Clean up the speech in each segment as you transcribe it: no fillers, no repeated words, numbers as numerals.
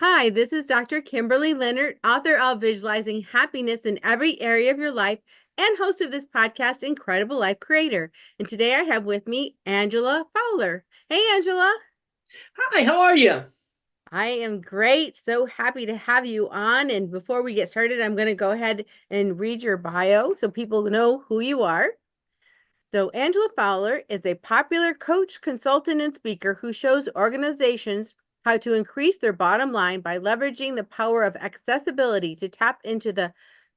Hi, this is Dr. Kimberley Linert, author of Visualizing Happiness in Every Area of Your Life and host of this podcast, Incredible Life Creator. And today I have with me Angela Fowler. Hey, Angela. Hi, how are you? I am great. So happy to have you on. And before we get started, I'm going to go ahead and read your bio so people know who you are. So, Angela Fowler is a popular coach, consultant, and speaker who shows organizations how to increase their bottom line by leveraging the power of accessibility to tap into the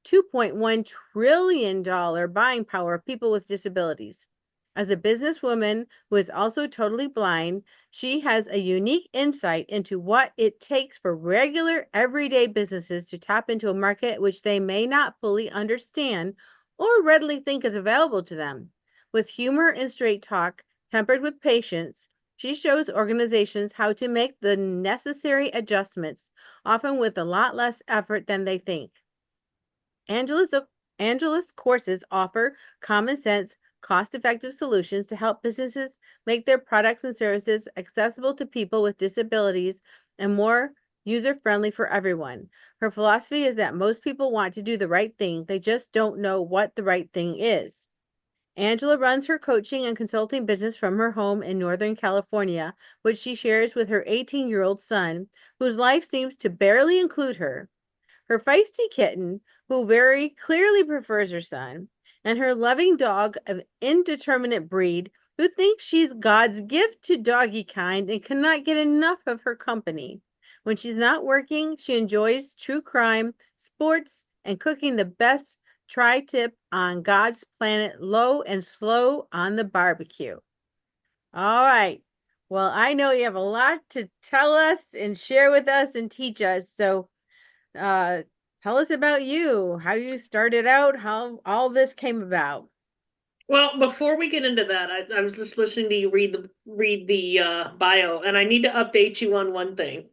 $2.1 trillion buying power of people with disabilities. As a businesswoman who is also totally blind, she has a unique insight into what it takes for regular, everyday businesses to tap into a market which they may not fully understand or readily think is available to them. With humor and straight talk, tempered with patience, she shows organizations how to make the necessary adjustments, often with a lot less effort than they think. Angela's, Angela's courses offer common sense, cost effective solutions to help businesses make their products and services accessible to people with disabilities and more user friendly for everyone. Her philosophy is that most people want to do the right thing, they just don't know what the right thing is. Angela runs her coaching and consulting business from her home in Northern California, which she shares with her 18-year-old son, whose life seems to barely include her, her feisty kitten, who very clearly prefers her son, and her loving dog of indeterminate breed, who thinks she's God's gift to doggy kind and cannot get enough of her company. When she's not working, she enjoys true crime, sports, and cooking the best tri tip on God's planet, low and slow on the barbecue. All right. Well, I know you have a lot to tell us and share with us and teach us. So, uh, tell us about you, how you started out, how all this came about. Well, before we get into that, I was just listening to you read the bio, and I need to update you on one thing.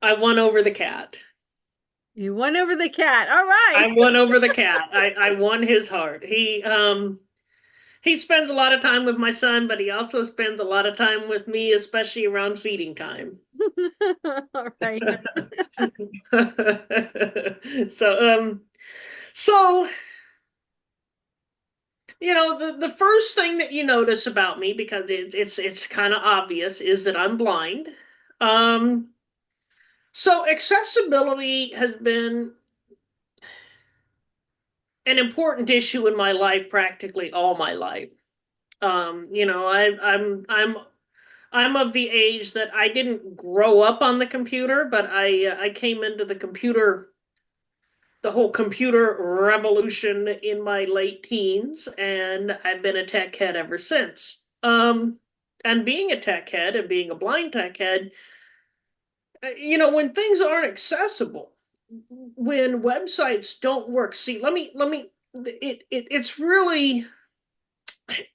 I won over the cat. You won over the cat. All I right. won over the cat. I won his heart. He spends a lot of time with my son, but he also spends a lot of time with me, especially around feeding time. All right. so so the first thing that you notice about me, because it's kind of obvious, is that I'm blind. Um, so accessibility has been an important issue in my life practically all my life. I'm of the age that I didn't grow up on the computer, but I came into the whole computer revolution in my late teens, and I've been a tech head ever since. And being a tech head and being a blind tech head, when things aren't accessible, when websites don't work, see, it's really,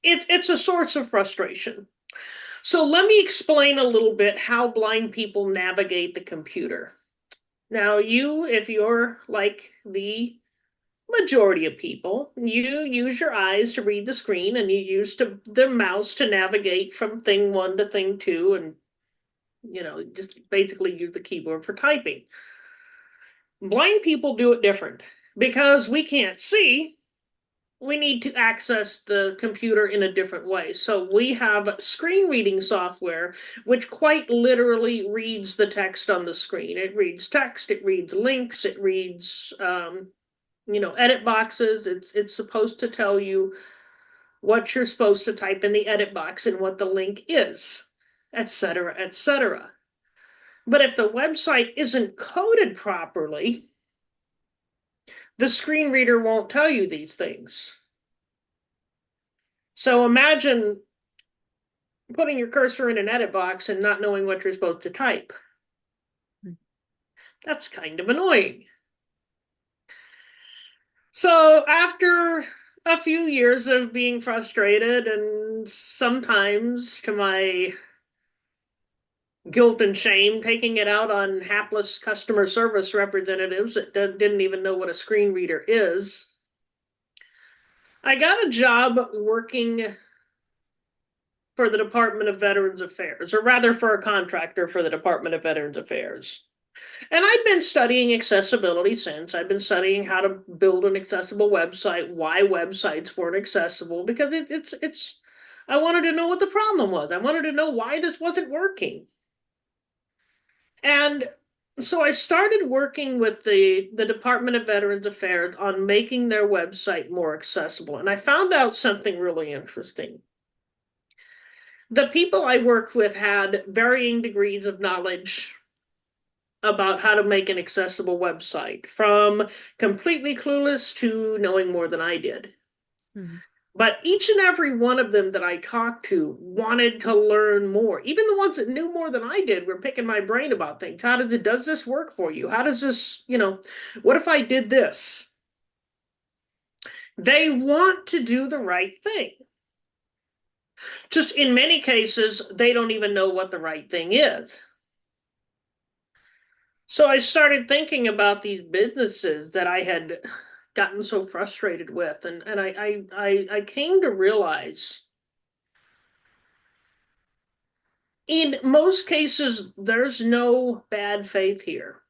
it's a source of frustration. So let me explain a little bit how blind people navigate the computer. Now, if you're like the majority of people, you use your eyes to read the screen and you use the mouse to navigate from thing one to thing two, and just basically use the keyboard for typing. Blind people do it different because we can't see. We need to access the computer in a different way. So we have screen reading software, which quite literally reads the text on the screen. It reads text, it reads links, it reads edit boxes. It's supposed to tell you what you're supposed to type in the edit box and what the link is, etc., etc. But if the website isn't coded properly, the screen reader won't tell you these things. So imagine putting your cursor in an edit box and not knowing what you're supposed to type. That's kind of annoying. So after a few years of being frustrated and sometimes to my guilt and shame, taking it out on hapless customer service representatives that didn't even know what a screen reader is, I got a job working for the Department of Veterans Affairs, or rather for a contractor for the Department of Veterans Affairs. And I'd been studying accessibility since. I've been studying how to build an accessible website, why websites weren't accessible, because it's I wanted to know what the problem was. I wanted to know why this wasn't working. And so I started working with the Department of Veterans Affairs on making their website more accessible. And I found out something really interesting. The people I worked with had varying degrees of knowledge about how to make an accessible website, from completely clueless to knowing more than I did. Mhm. But each and every one of them that I talked to wanted to learn more. Even the ones that knew more than I did were picking my brain about things. Does this work for you? How does this, what if I did this? They want to do the right thing. Just in many cases, they don't even know what the right thing is. So I started thinking about these businesses that I had gotten so frustrated with, and I came to realize in most cases there's no bad faith here.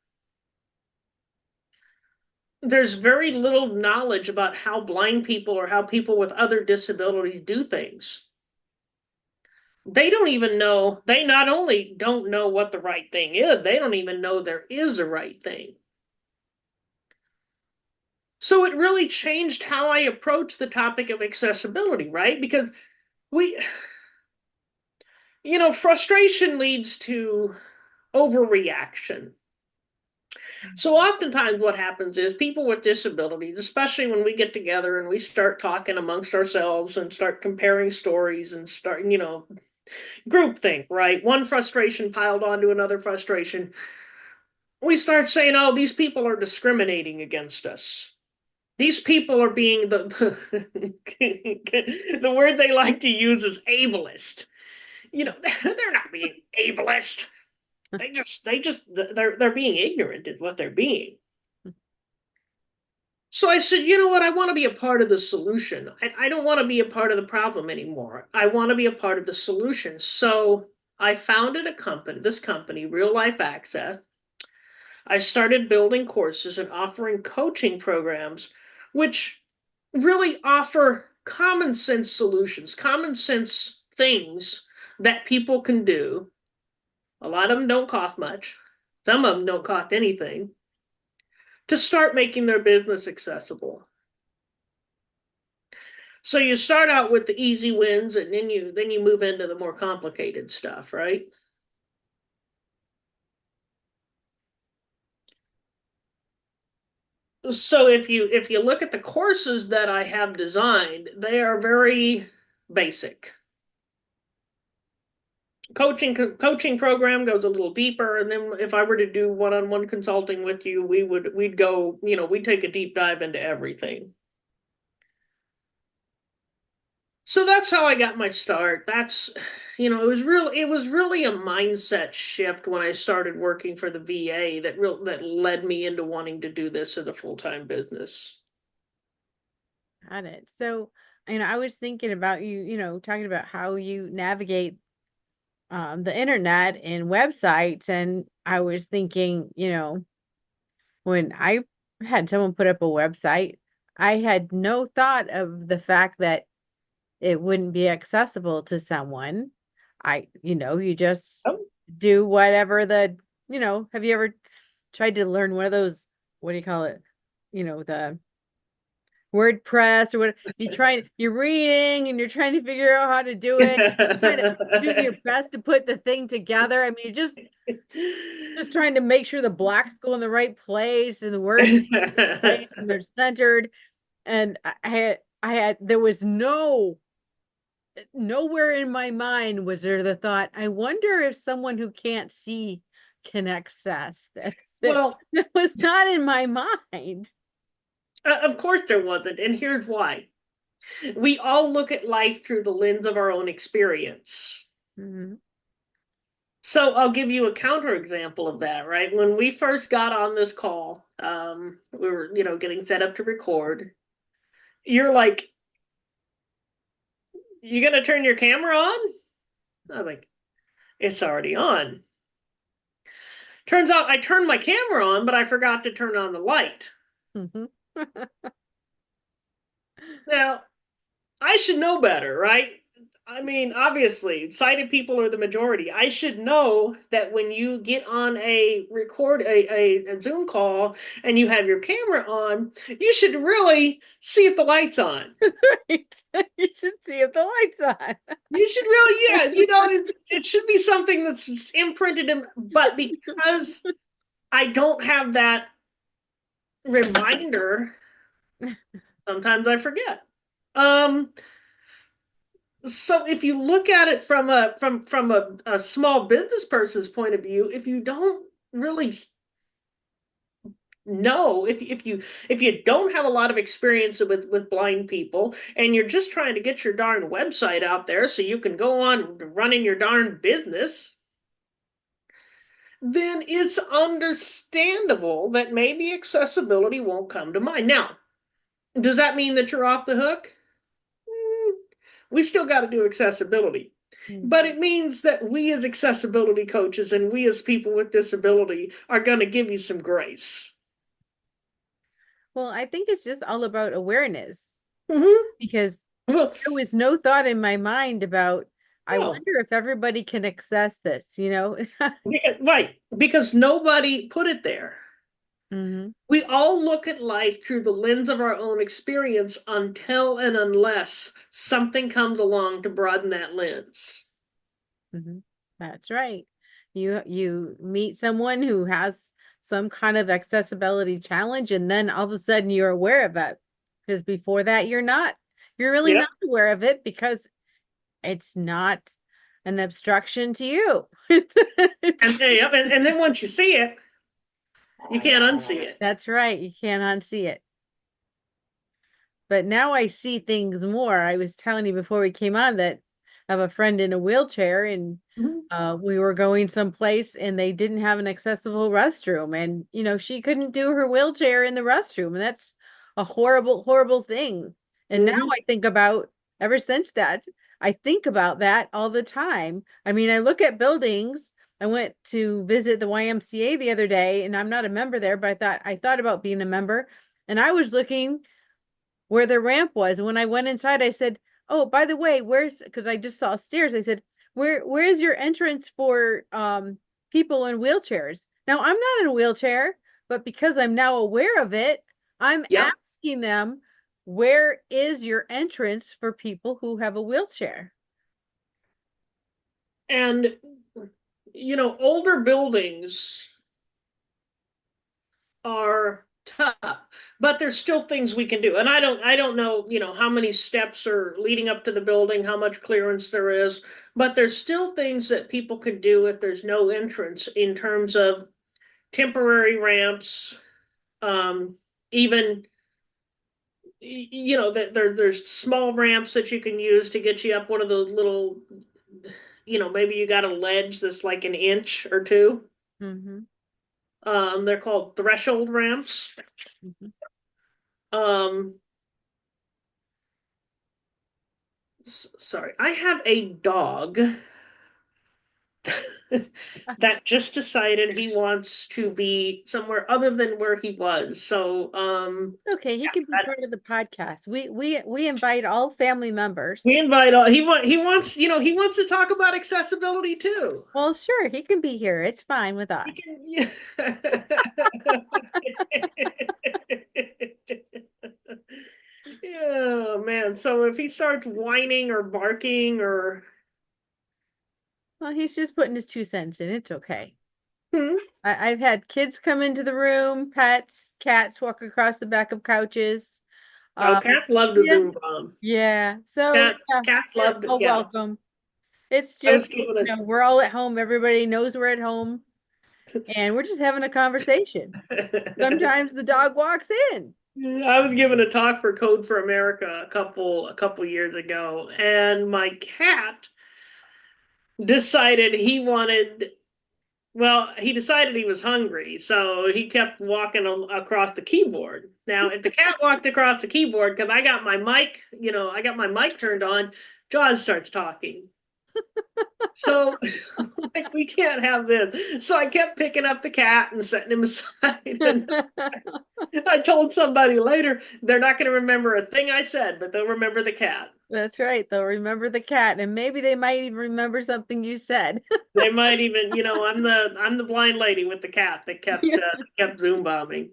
There's very little knowledge about how blind people or how people with other disabilities do things. They don't even know, they not only don't know what the right thing is, they don't even know there is a right thing. So it really changed how I approach the topic of accessibility, right? Because we, frustration leads to overreaction. So oftentimes what happens is people with disabilities, especially when we get together and we start talking amongst ourselves and start comparing stories and start, groupthink, right? One frustration piled onto another frustration. We start saying, oh, these people are discriminating against us. These people are being the word they like to use is ableist. They're not being ableist. They're being ignorant is what they're being. So I said, you know what? I want to be a part of the solution. I don't want to be a part of the problem anymore. I want to be a part of the solution. So I founded this company, Real Life Access. I started building courses and offering coaching programs, which really offer common sense solutions, common sense things that people can do. A lot of them don't cost much. Some of them don't cost anything to start making their business accessible. So you start out with the easy wins and then you move into the more complicated stuff, right? So if you look at the courses that I have designed, they are very basic. Coaching program goes a little deeper, and then if I were to do one-on-one consulting with you, we'd go, we'd take a deep dive into everything. So that's how I got my start. It was really a mindset shift when I started working for the VA that led me into wanting to do this as a full-time business. Got it. So, I was thinking about you, talking about how you navigate the internet and websites, and I was thinking, when I had someone put up a website, I had no thought of the fact that it wouldn't be accessible to someone. You just Oh. do whatever have you ever tried to learn one of those, what do you call it? The WordPress or what you're reading and you're trying to figure out how to do it, trying to do your best to put the thing together. I mean, you're just trying to make sure the blocks go in the right place and the words in the right place and they're centered. And there was nowhere in my mind was there the thought, I wonder if someone who can't see can access this. Well, That was not in my mind. of course there wasn't, and here's why. We all look at life through the lens of our own experience. Mhm. So I'll give you a counterexample of that, right? When we first got on this call, we were, getting set up to record. You're like, you gonna turn your camera on? I think it's already on. Turns out I turned my camera on, but I forgot to turn on the light. Mhm. Now, I should know better, right? I mean, obviously, sighted people are the majority. I should know that when you get on a Zoom call and you have your camera on, you should really see if the light's on. Right. You should see if the light's on. You should really, yeah, it should be something that's imprinted in, but because I don't have that reminder, sometimes I forget. Um, so if you look at it from a small business person's point of view, if you don't really know, if you don't have a lot of experience with blind people and you're just trying to get your darn website out there so you can go on running your darn business, then it's understandable that maybe accessibility won't come to mind. Now, does that mean that you're off the hook? We still got to do accessibility. But Mhm. it means that we as accessibility coaches and we as people with disability are going to give you some grace. Well, I think it's just all about awareness Mm-hmm. because Well, there was no thought in my mind about, I no, wonder if everybody can access this, you know? right, because nobody put it there. Hmm. We all look at life through the lens of our own experience until and unless something comes along to broaden that lens. Hmm. That's right. You meet someone who has some kind of accessibility challenge, and then all of a sudden you're aware of it. Because before that, you're not. You're really Yep. not aware of it because it's not an obstruction to you. And then once you see it, you can't unsee it. That's right. You can't unsee it. But now I see things more. I was telling you before we came on that I have a friend in a wheelchair, and Mhm. we were going someplace and they didn't have an accessible restroom, and she couldn't do her wheelchair in the restroom, and that's a horrible, horrible thing. And now Mhm. I think about, ever since that, I think about that all the time. I mean, I look at buildings. I went to visit the YMCA the other day, and I'm not a member there, but I thought about being a member, and I was looking where the ramp was. And when I went inside, I said, "Oh, by the way, where's?" Because I just saw stairs. I said, "Where's your entrance for people in wheelchairs?" Now I'm not in a wheelchair, but because I'm now aware of it, I'm Yep. asking them, "Where is your entrance for people who have a wheelchair?" And older buildings are tough, but there's still things we can do. And I don't know, how many steps are leading up to the building, how much clearance there is, but there's still things that people can do if there's no entrance in terms of temporary ramps, even there's small ramps that you can use to get you up one of those little, maybe you got a ledge that's like an inch or two. Hmm. They're called threshold ramps. Hmm. Um, Sorry, I have a dog that just decided he wants to be somewhere other than where he was. So, Okay, he can be part of the podcast. We invite all family we members. invite all, he wants to talk about accessibility too. Well, sure, he can be here. It's fine with He us. can, yeah. Yeah, man. So if he starts whining or barking or Well, he's just putting his 2 cents in. It's okay. hmm? I've had kids come into the room, pets, cats walk across the back of couches. Oh, Um, cats love the yeah, Zoom bomb. yeah. So Cat yeah, cats they're love it. all Yeah. welcome. It's I just, was giving a we're all at home. Everybody knows we're at home, and we're just having a conversation. Sometimes the dog walks in. I was giving a talk for Code for America a couple years ago, and my cat decided he wanted. Well, he decided he was hungry, so he kept walking across the keyboard. Now, if the cat walked across the keyboard, because I got my mic turned on, John starts talking. So like we can't have this. So I kept picking up the cat and setting him aside. And I told somebody later they're not going to remember a thing I said, but they'll remember the cat. That's right. They'll remember the cat, and maybe they might even remember something you said. They might even, I'm the blind lady with the cat that Yeah, kept Zoom bombing.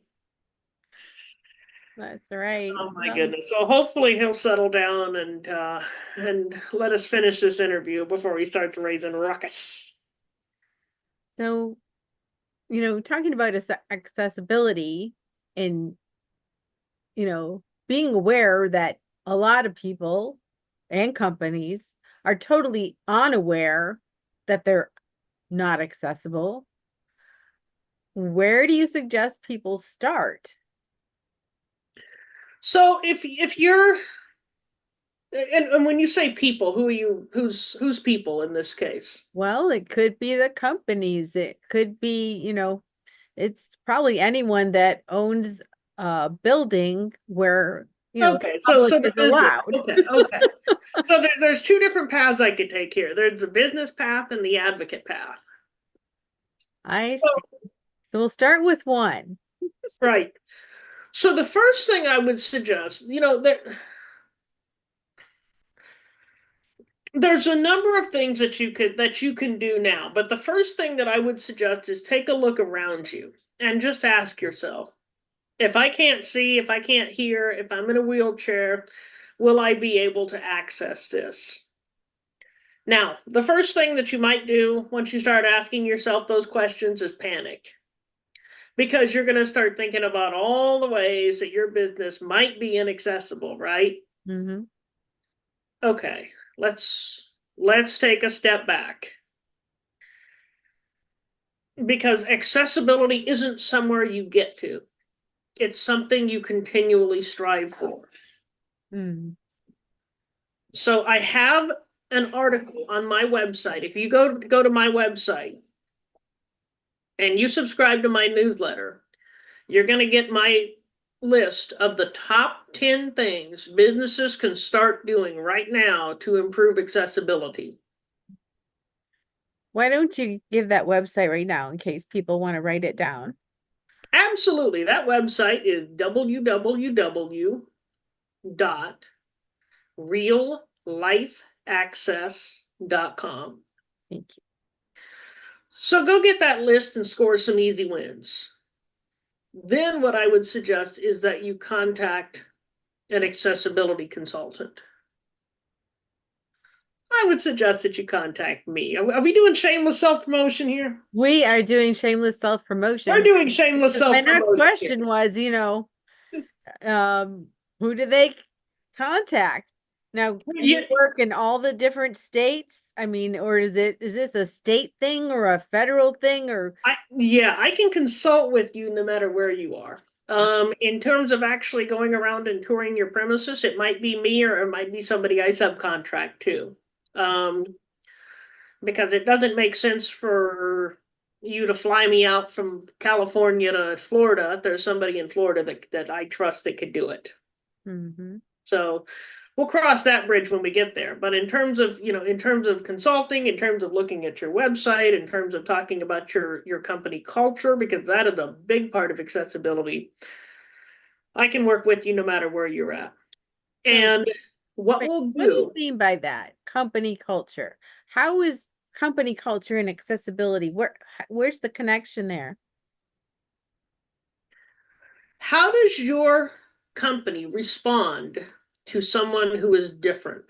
that's right. Oh my goodness. So hopefully he'll settle down and let us finish this interview before he starts raising ruckus. So, talking about accessibility and, being aware that a lot of people and companies are totally unaware that they're not accessible. Where do you suggest people start? So if you're and when you say people, who are you who's people in this case? Well, it could be the companies. It could be, it's probably anyone that owns a building where, Okay, public so the is business. allowed. Okay. So there's two different paths I could take here. There's the business path and the advocate path. I see. So, So we'll start with one. right. So the first thing I would suggest, there's a number of things that you can do now, but the first thing that I would suggest is take a look around you and just ask yourself, if I can't see, if I can't hear, if I'm in a wheelchair, will I be able to access this? Now, the first thing that you might do once you start asking yourself those questions is panic. Because you're going to start thinking about all the ways that your business might be inaccessible, right? Hmm. Okay, let's take a step back. Because accessibility isn't somewhere you get to. It's something you continually strive for. Mm. So I have an article on my website. If you go to my website and you subscribe to my newsletter, you're going to get my list of the top 10 things businesses can start doing right now to improve accessibility. Why don't you give that website right now in case people want to write it down? Absolutely. That website is www.reallifeaccess.com. Thank you. So go get that list and score some easy wins. Then what I would suggest is that you contact an accessibility consultant. I would suggest that you contact me. Are we doing shameless self promotion here? We are doing shameless We're self-promotion doing shameless because my self next promotion here. question was, um, who do they contact? Now, do you You, work in all the different states? I mean, or is this a state thing or a federal thing or yeah, I can consult with you no matter where you are. In terms of actually going around and touring your premises, it might be me or it might be somebody I subcontract to. Um, because it doesn't make sense for you to fly me out from California to Florida if there's somebody in Florida that I trust that could do it. Mhm. So we'll cross that bridge when we get there. But in terms of consulting, in terms of looking at your website, in terms of talking about your company culture, because that is a big part of accessibility, I can work with you no matter where you're at. So And what wait, we'll what do you do, mean by that? Company culture. How is company culture and accessibility? Where's the connection there? how does your company respond to someone who is different?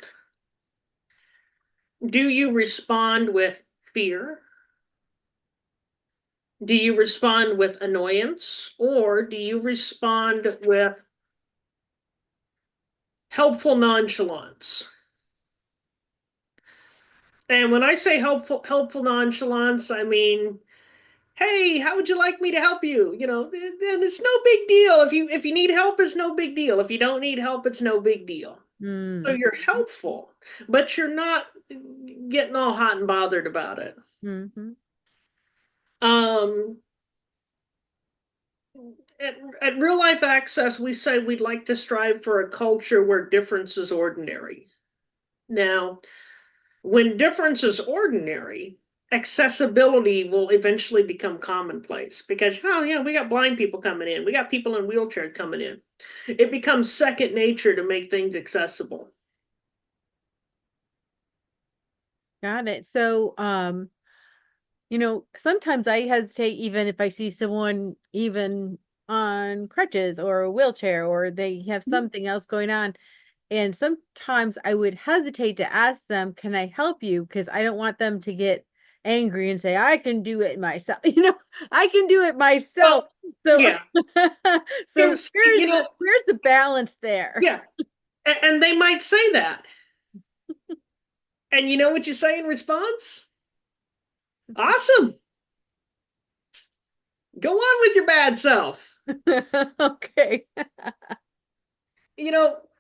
Do you respond with fear? Do you respond with annoyance? Or do you respond with helpful nonchalance? And when I say helpful nonchalance, I mean, hey, how would you like me to help you? Then it's no big deal. If you need help, it's no big deal. If you don't need help, it's no big deal. So Mm. you're helpful, but you're not getting all hot and bothered about it. Hmm. Um, at Real Life Access, we say we'd like to strive for a culture where difference is ordinary. Now, When difference is ordinary, accessibility will eventually become commonplace because, oh, yeah, we got blind people coming in, we got people in wheelchairs coming in. It becomes second nature to make things accessible. Got it. So, sometimes I hesitate even if I see someone even on crutches or a wheelchair or they have something else going on. And sometimes I would hesitate to ask them, can I help you? Because I don't want them to get angry and say, I can do it myself. I can do it myself. Well, So yeah, so you know, where's the balance there? yeah, and they might say that. And you know what you say in response? Awesome. Go on with your bad self. Okay.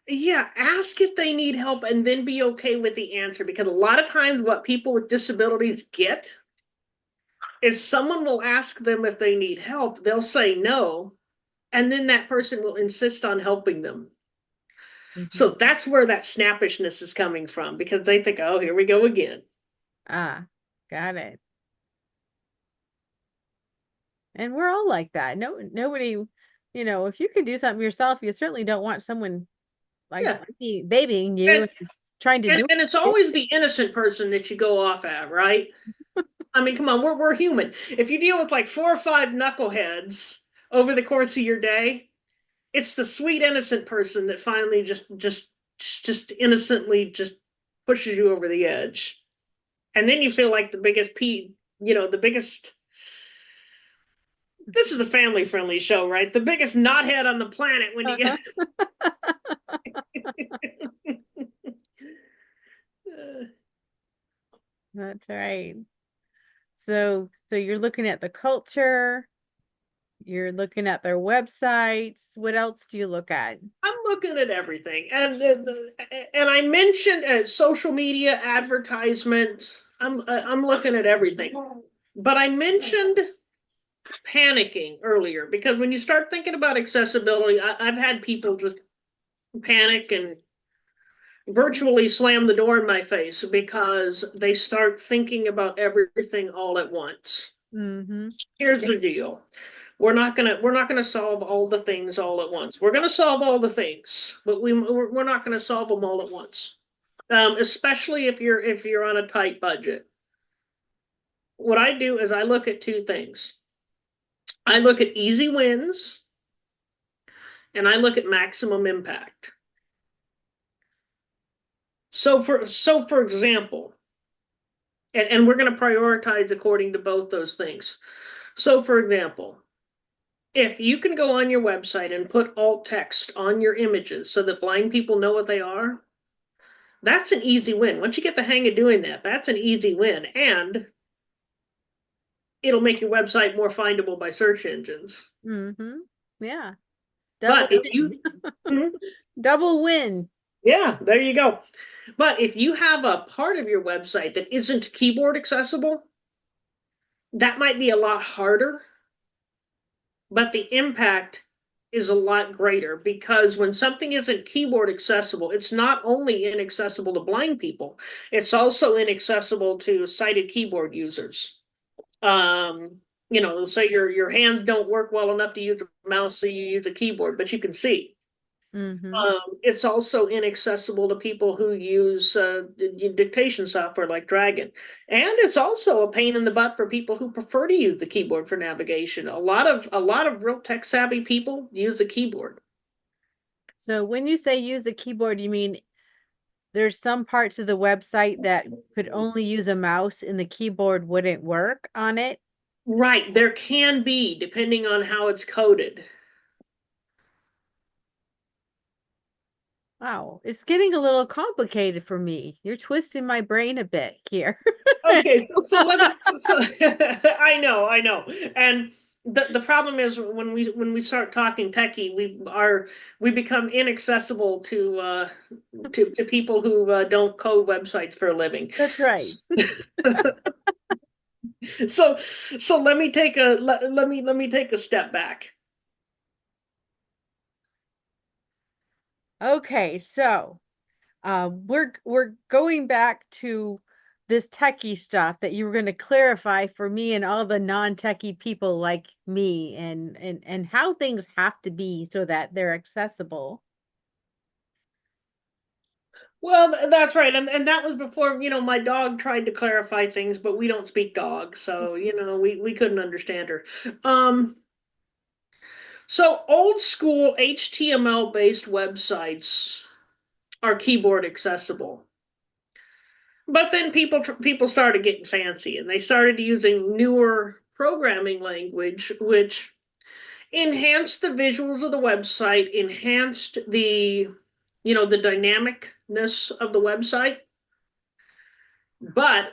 Yeah, ask if they need help and then be okay with the answer because a lot of times what people with disabilities get is someone will ask them if they need help, they'll say no, and then that person will insist on helping them. Mhm. So that's where that snappishness is coming from because they think, oh, here we go again. Ah, got it. And we're all like that. No, nobody, if you can do something yourself, you certainly don't want someone like Yeah. babying you And, and trying to do and it's it. always the innocent person that you go off at, right? I mean, come on, we're human. If you deal with like 4 or 5 knuckleheads over the course of your day, it's the sweet innocent person that finally just innocently just pushes you over the edge. And then you feel like the biggest the biggest this is a family friendly show, right? The biggest knothead on the planet when you get Uh-huh. That's right. So you're looking at the culture, you're looking at their websites. What else do you look at? I'm looking at everything, and I mentioned social media advertisements. I'm looking at everything, but I mentioned panicking earlier because when you start thinking about accessibility, I've had people just panic and virtually slam the door in my face because they start thinking about everything all at once. Mm-hmm. Here's the deal. We're not gonna solve all the things all at once. We're gonna solve all the things, but we're not gonna solve them all at once. Especially if you're on a tight budget. What I do is I look at two things. I look at easy wins and I look at maximum impact. So for example, and we're going to prioritize according to both those things. So for example, if you can go on your website and put alt text on your images so that blind people know what they are, that's an easy win. Once you get the hang of doing that, that's an easy win. And it'll make your website more findable by search engines. Mm-hmm. Yeah. Double But if win. you, hmm, Double win. yeah, there you go. But if you have a part of your website that isn't keyboard accessible, that might be a lot harder, but the impact is a lot greater because when something isn't keyboard accessible, it's not only inaccessible to blind people, it's also inaccessible to sighted keyboard users. Say your hands don't work well enough to use a mouse, so you use a keyboard, but you can see. Mm-hmm. It's also inaccessible to people who use dictation software like Dragon. And it's also a pain in the butt for people who prefer to use the keyboard for navigation. A lot of real tech savvy people use the keyboard. So when you say use the keyboard, you mean there's some parts of the website that could only use a mouse and the keyboard wouldn't work on it? Right, there can be, depending on how it's coded. Wow, it's getting a little complicated for me. You're twisting my brain a bit here. Okay, so let me. So I know, and the problem is when we start talking techie, we become inaccessible to people who don't code websites for a living. That's right. So so let me take a step back. Okay, so we're going back to this techie stuff that you were going to clarify for me and all the non-techie people like me and how things have to be so that they're accessible. Well, that's right. And that was before, my dog tried to clarify things, but we don't speak dog, so, we couldn't understand her. Um, so old school HTML based websites are keyboard accessible. But then people started getting fancy and they started using newer programming language, which enhanced the visuals of the website, enhanced the dynamicness of the website. But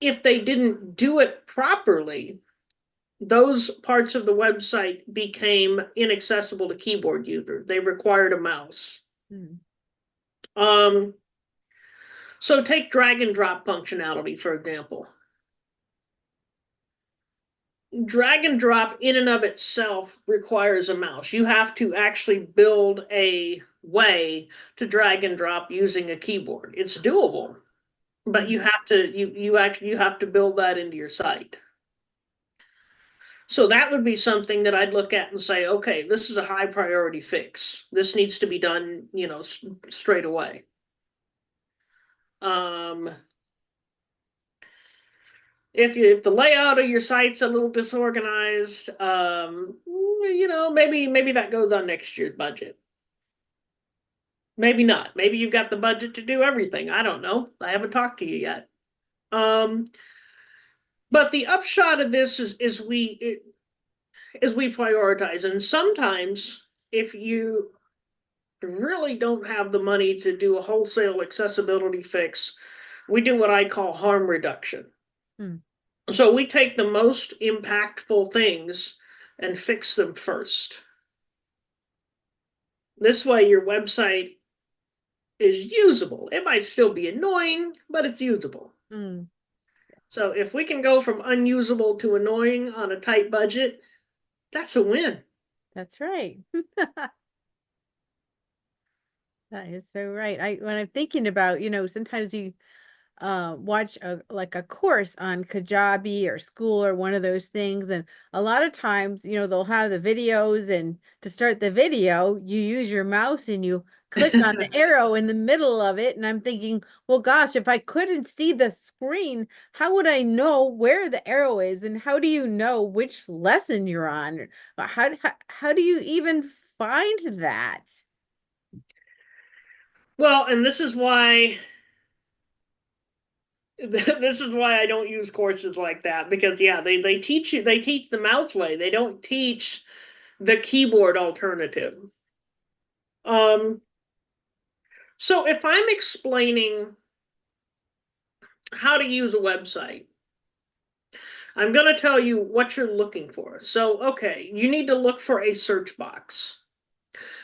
if they didn't do it properly, those parts of the website became inaccessible to keyboard users. They required a mouse. Hmm. Um, so take drag and drop functionality, for example. Drag and drop in and of itself requires a mouse. You have to actually build a way to drag and drop using a keyboard. It's doable, but Hmm. you have to build that into your site. So that would be something that I'd look at and say, okay, this is a high priority fix. This needs to be done, straight away. Um, if the layout of your site's a little disorganized, maybe that goes on next year's budget. Maybe not. Maybe you've got the budget to do everything. I don't know. I haven't talked to you yet. Um, but the upshot of this is we prioritize, and sometimes if you really don't have the money to do a wholesale accessibility fix, we do what I call harm reduction. Hmm. So we take the most impactful things and fix them first. This way, your website is usable. It might still be annoying, but it's usable. Hmm. So if we can go from unusable to annoying on a tight budget, that's a win. That's right. That is so right. I when I'm thinking about, sometimes you watch like a course on Kajabi or school or one of those things. And a lot of times, they'll have the videos, and to start the video, you use your mouse and you click on the arrow in the middle of it. And I'm thinking, well, gosh, if I couldn't see the screen, how would I know where the arrow is? And how do you know which lesson you're on? How do you even find that? Well, and this is why I don't use courses like that, because yeah, they teach the mouse way. They don't teach the keyboard alternative. Um, so if I'm explaining how to use a website, I'm going to tell you what you're looking for. So, okay, you need to look for a search box.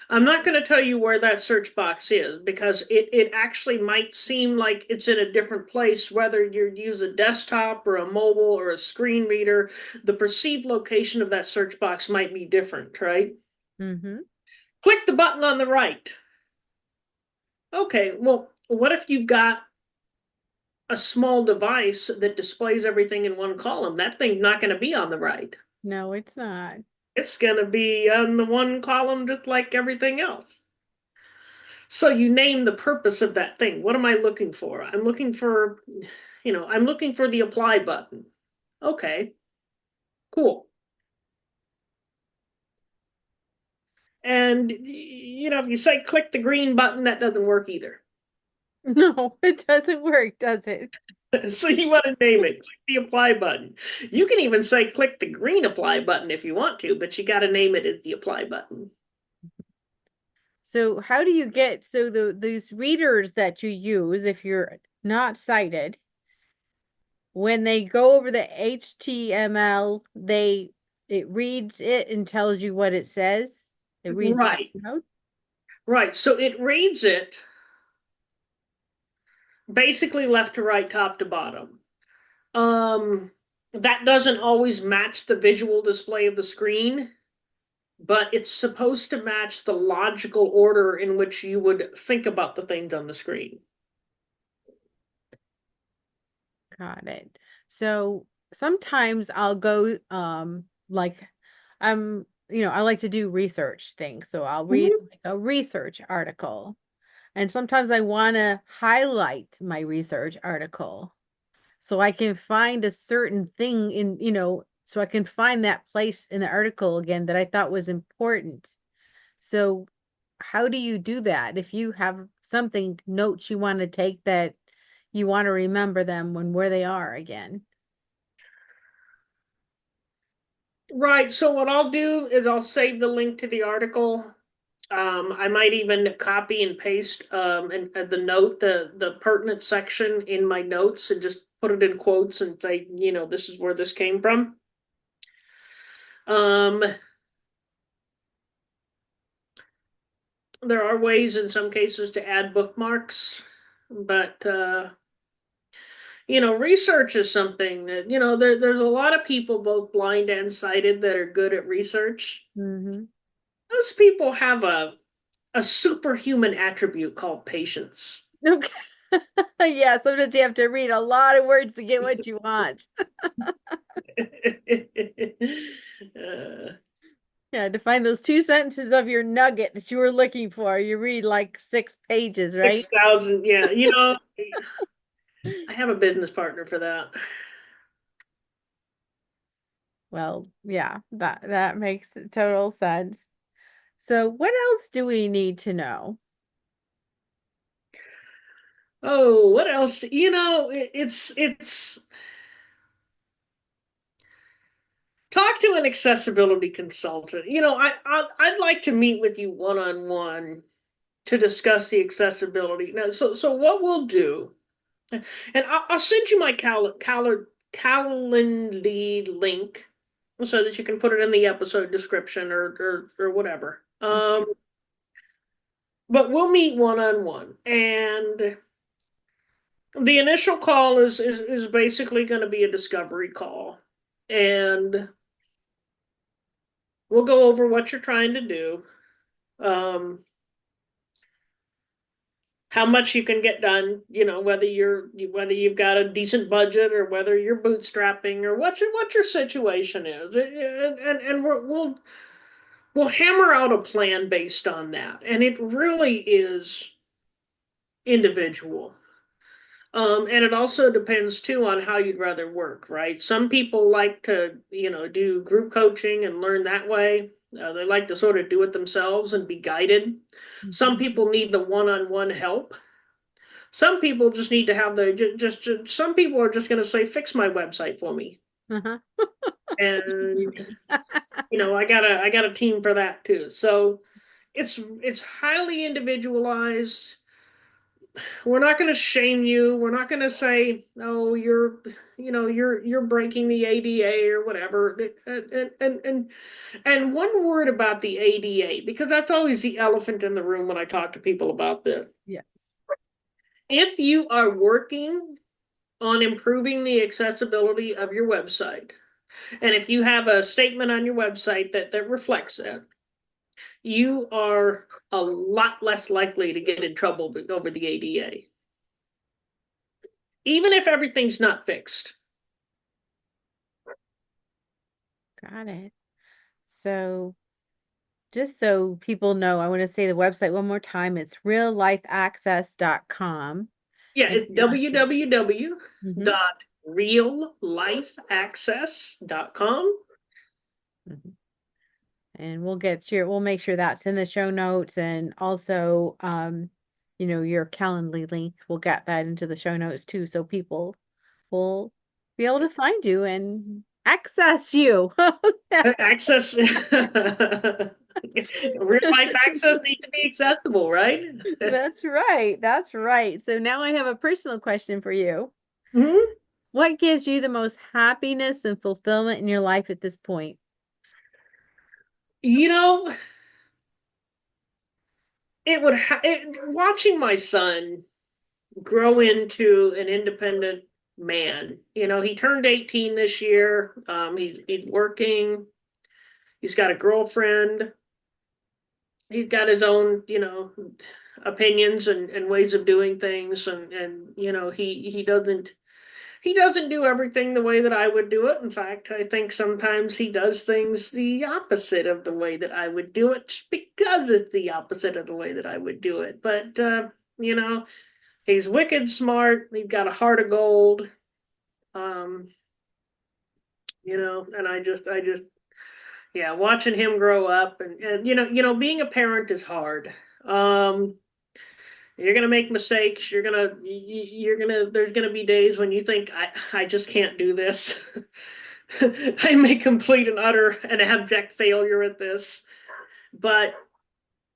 I'm not going to tell you where that search box is because it actually might seem like it's in a different place, whether you use a desktop or a mobile or a screen reader. The perceived location of that search box might be different, right? Mm-hmm. Click the button on the right. Okay, well, what if you've got a small device that displays everything in one column? That thing's not going to be on the right. No, it's not. It's going to be on the one column just like everything else. So you name the purpose of that thing. What am I looking for? I'm looking for the apply button. Okay, cool. And if you say click the green button, that doesn't work either. No, it doesn't work, does it? So you want to name it, click the apply button. You can even say click the green apply button if you want to, but you got to name it as the apply button. So how do you get so those readers that you use if you're not sighted, when they go over the HTML, it reads it and tells you what it says. It reads it out Right, loud. right. So it reads it basically left to right, top to bottom. Um, that doesn't always match the visual display of the screen, but it's supposed to match the logical order in which you would think about the things on the screen. Got it. So sometimes I'll go like I like to do research things. So I'll read Mhm. like a research article. And sometimes I want to highlight my research article so I can find a certain thing so I can find that place in the article again that I thought was important. So how do you do that? If you have something, notes you want to take that you want to remember them when where they are again. Right. So what I'll do is I'll save the link to the article. I might even copy and paste and the note, the pertinent section in my notes and just put it in quotes and say, this is where this came from. Um, there are ways in some cases to add bookmarks, but research is something that, there's a lot of people, both blind and sighted, that are good at research. Hmm. Those people have a superhuman attribute called patience. Okay. Yeah, sometimes you have to read a lot of words to get what you want. uh, Yeah, to find those two sentences of your nugget that you were looking for, you read like 6 pages, right? 6,000, yeah. I have a business partner for that. Well, yeah, that makes total sense. So, what else do we need to know? Oh, what else? It's talk to an accessibility consultant. I'd like to meet with you one on one to discuss the accessibility. Now, so what we'll do, and I'll send you my Calendly link so that you can put it in the episode description or whatever. But we'll meet one on one, and the initial call is basically going to be a discovery call, and we'll go over what you're trying to do, um, how much you can get done, whether you've got a decent budget or whether you're bootstrapping or what your situation is, and we'll hammer out a plan based on that, and it really is individual. And it also depends too on how you'd rather work, right? Some people like to, do group coaching and learn that way. They like to sort of do it themselves and be guided. Some Mhm. people need the one-on-one help. Some people just need to have just some people are just going to say, fix my website for me. Uh-huh. And, Me. I got a team for that too. So it's highly individualized. We're not going to shame you. We're not going to say, "Oh, you're breaking the ADA or whatever." And one word about the ADA, because that's always the elephant in the room when I talk to people about this. Yes. If you are working on improving the accessibility of your website, and if you have a statement on your website that reflects that, you are a lot less likely to get in trouble over the ADA, even if everything's not fixed. Got it. So, just so people know, I want to say the website one more time. It's reallifeaccess.com. Yeah, And it's mhm, www.reallifeaccess.com. mhm. And we'll make sure that's in the show notes and also your Calendly link. We'll get that into the show notes too, so people will be able to find you and access you. Access, real life access needs to be accessible, right? That's right. That's right. So now I have a personal question for you. Mhm. What gives you the most happiness and fulfillment in your life at this point? You know, watching my son grow into an independent man. He turned 18 this year. He's working. He's got a girlfriend. He's got his own, opinions and ways of doing things, and he doesn't He doesn't do everything the way that I would do it. In fact, I think sometimes he does things the opposite of the way that I would do it, just because it's the opposite of the way that I would do it. But you know, he's wicked smart. He's got a heart of gold. Um, and yeah, watching him grow up, and being a parent is hard. Um, you're gonna make mistakes. There's gonna be days when you think I just can't do this. I'm a complete and utter and abject failure at this. But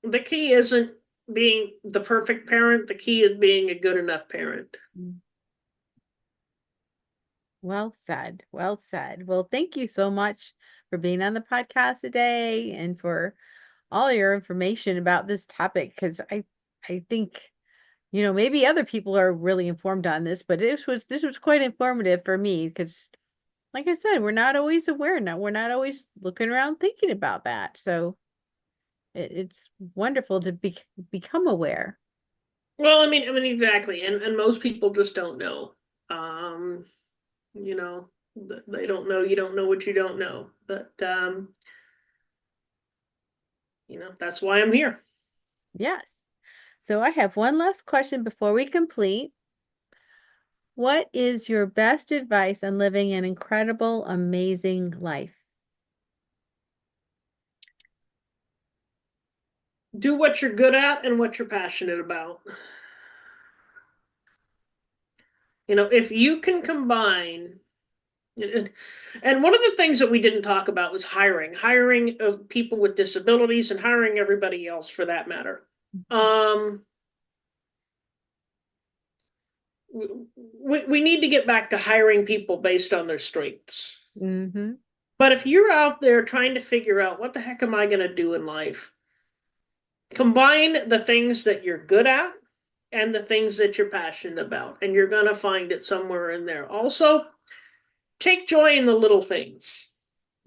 the key isn't being the perfect parent. The key is being a good enough parent. Well said. Well said. Well, thank you so much for being on the podcast today and for all your information about this topic because I think maybe other people are really informed on this, but this was quite informative for me because like I said, we're not always aware now. We're not always looking around thinking about that. So it's wonderful to become aware. Well, I mean exactly, and most people just don't know. Um, you know, they don't know. You don't know what you don't know. But that's why I'm here. Yes. So I have one last question before we complete. What is your best advice on living an incredible, amazing life? Do what you're good at and what you're passionate about. If you can combine, and one of the things that we didn't talk about was hiring of people with disabilities and hiring everybody else for that matter. Um, we need to get back to hiring people based on their strengths. Mm-hmm. But if you're out there trying to figure out what the heck am I going to do in life, combine the things that you're good at and the things that you're passionate about, and you're going to find it somewhere in there. Also, take joy in the little things.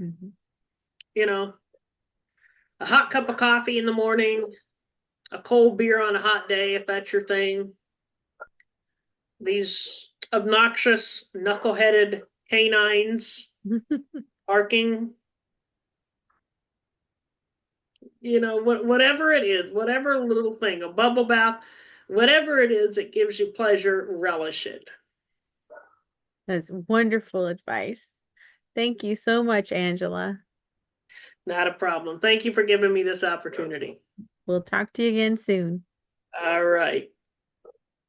Mm-hmm. You know, a hot cup of coffee in the morning, a cold beer on a hot day, if that's your thing. These obnoxious, knuckle-headed canines barking, whatever it is, whatever little thing, a bubble bath, whatever it is that gives you pleasure, relish it. That's wonderful advice. Thank you so much, Angela. Not a problem. Thank you for giving me this opportunity. We'll talk to you again soon. All right.